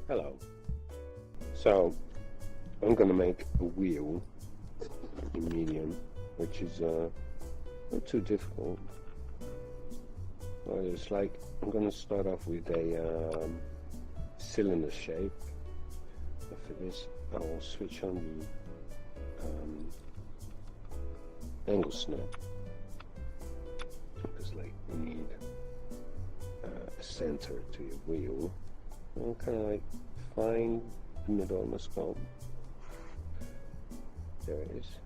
Hello. So I'm gonna make a wheel in medium, which is not too difficult. Well, it's like I'm gonna start off with a cylinder shape. For this, I will switch on the angle snap, because like you need a center to your wheel. I'll kind of like find the middle of my scope. There it is.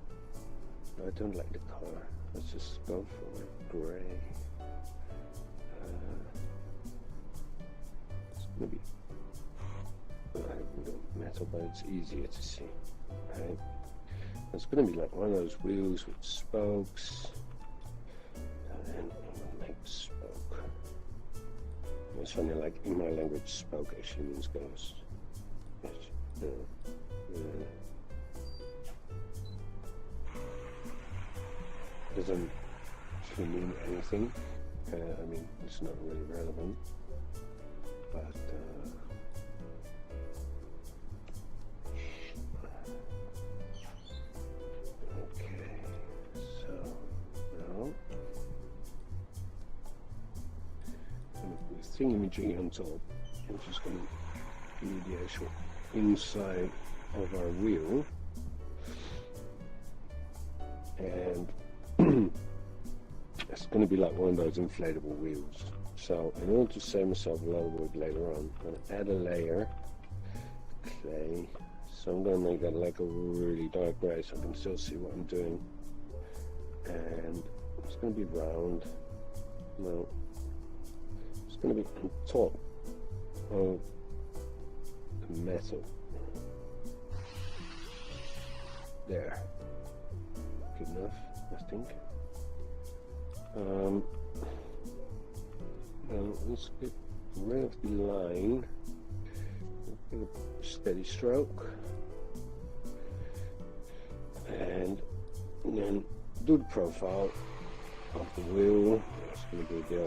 I don't like the color. Let's just go for gray. It's gonna be metal, but it's easier to see. Right? It's gonna be like one of those wheels with spokes, and I'm gonna make a spoke. It's funny, like in my language, spoke actually means ghost. Doesn't actually mean anything. I mean, it's not really relevant. But okay, so now the thingamajiggy on top, which is going to be the actual inside of our wheel, and it's going to be like one of those inflatable wheels. So in order to save myself a lot of work later on, I'm going to add a layer of clay. So I'm going to make that like a really dark gray so I can still see what I'm doing. And it's going to be round. Well, it's going to be on top of the metal. There. Good enough, I think. Let's get rid of the line. Give a steady stroke, and then do the profile of the wheel. It's going to be a bit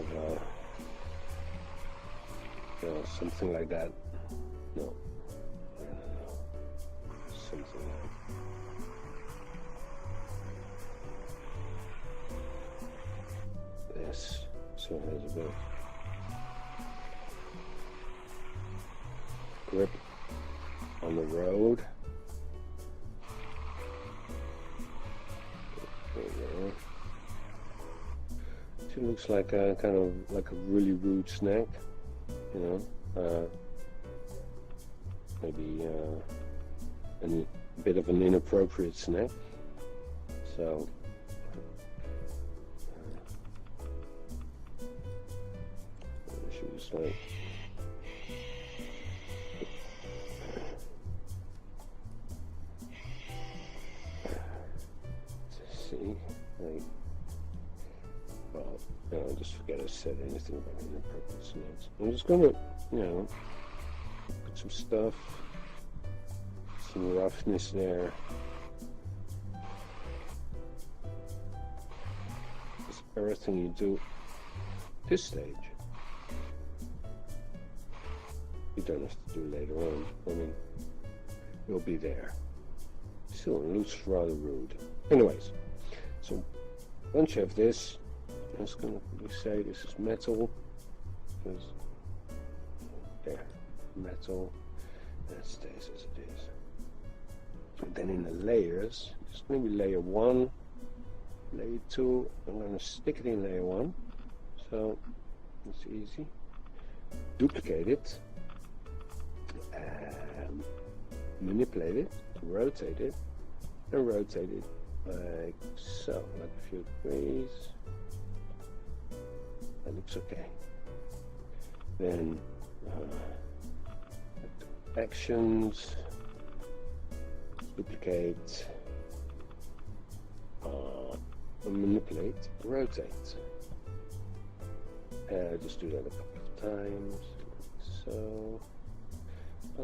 of something like that. No, something like. This, so it has a bit of grip on the road. It looks like a kind of like a really rude snack, you know. Maybe a bit of an inappropriate snack. So. Like, see, like, well, no, just forget I said anything about inappropriate snacks. I'm just gonna, put some stuff, some roughness there. It's everything you do at this stage. You don't have to do later on. I mean, it'll be there. Still, it looks rather rude. Anyways, so once you have this, I'm just going to say this is metal. Because there, metal, and it stays as it is. And then in the layers, it's going to be layer 1, layer 2. I'm going to stick it in layer 1. So it's easy. Duplicate it. Manipulate it, rotate it, and rotate it like so, like a few degrees. That looks okay. Then actions, duplicate, manipulate, rotate. Just do that a couple of times, like so.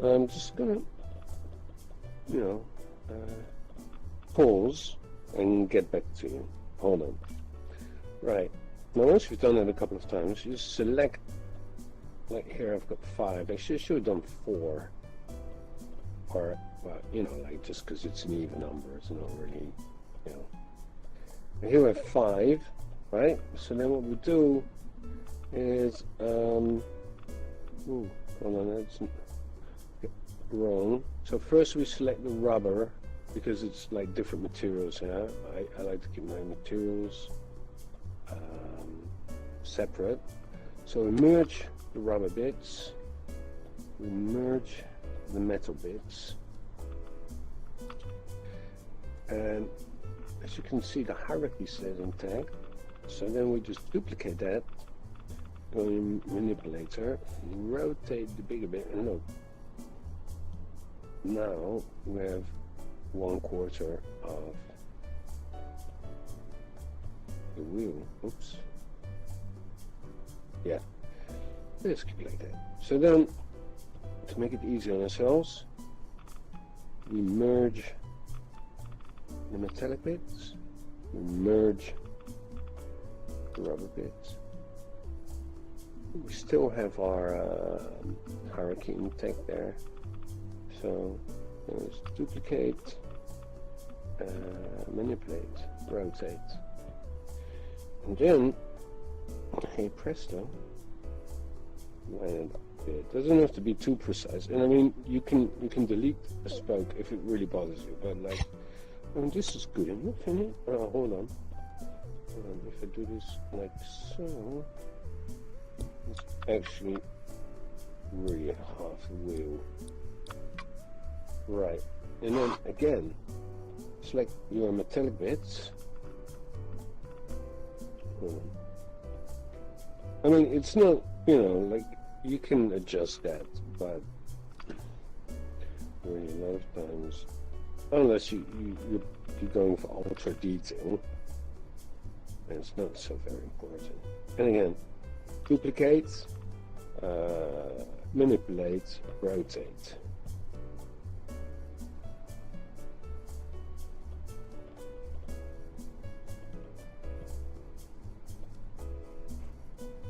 I'm just gonna, pause and get back to you. Hold on. Right. Now once you've done that a couple of times, you select, like here I've got 5. Actually I should have done 4. or, well, you know, like just because it's an even number, it's not really, you know. And here we have 5, right? So then what we do is, ooh, hold on, that's wrong. So first we select the rubber, because it's like different materials here. I like to keep my materials separate. So we merge the rubber bits, we merge the metal bits, and as you can see the hierarchy stays intact. So then we just duplicate that, go in manipulator, rotate the bigger bit, and look, now we have 1/4 of the wheel. Oops. Yeah, let's keep like that. So then, to make it easy on ourselves, we merge the metallic bits, we merge the rubber bits. We still have our hierarchy intact there. So let's duplicate, manipulate, rotate, and then, hey presto, line it up a bit. Doesn't have to be too precise. And I mean, you can delete a spoke if it really bothers you. But like, I mean, this is good enough, isn't it? Oh, hold on. If I do this like so, it's actually really half the wheel. Right, and then again, select your metallic bits. I mean, it's not, you know, like, you can adjust that, but really a lot of times, unless you're going for ultra detail, and it's not so very important. And again, duplicate, manipulate, rotate.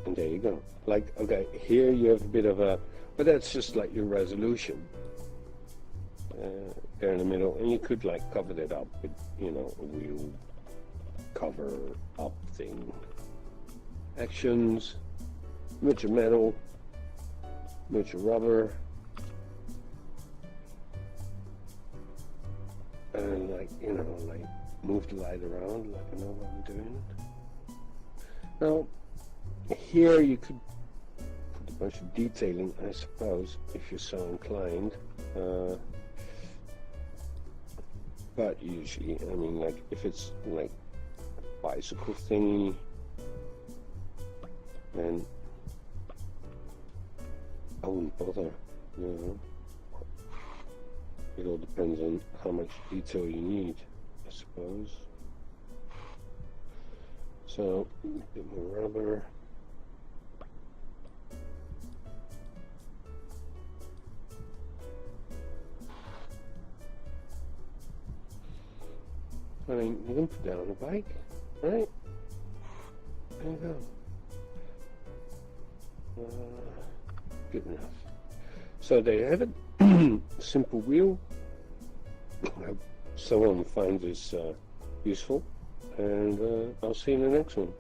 And there you go. Like, okay, here you have a bit of a, but that's just like your resolution there in the middle, and you could like cover that up with, you know, a wheel cover up thing. Actions, merge your metal, merge your rubber, and like, you know, like move the light around, like I know what I'm doing. Now, here you could put a bunch of detailing, I suppose, if you're so inclined. But usually, I mean, like, if it's like a bicycle thingy, then I wouldn't bother, you know. It all depends on how much detail you need, I suppose. So, a bit more rubber. I mean, you can put that on a bike, right? There you go. Good enough. So there you have it. Simple wheel. I hope someone finds this useful, and I'll see you in the next one.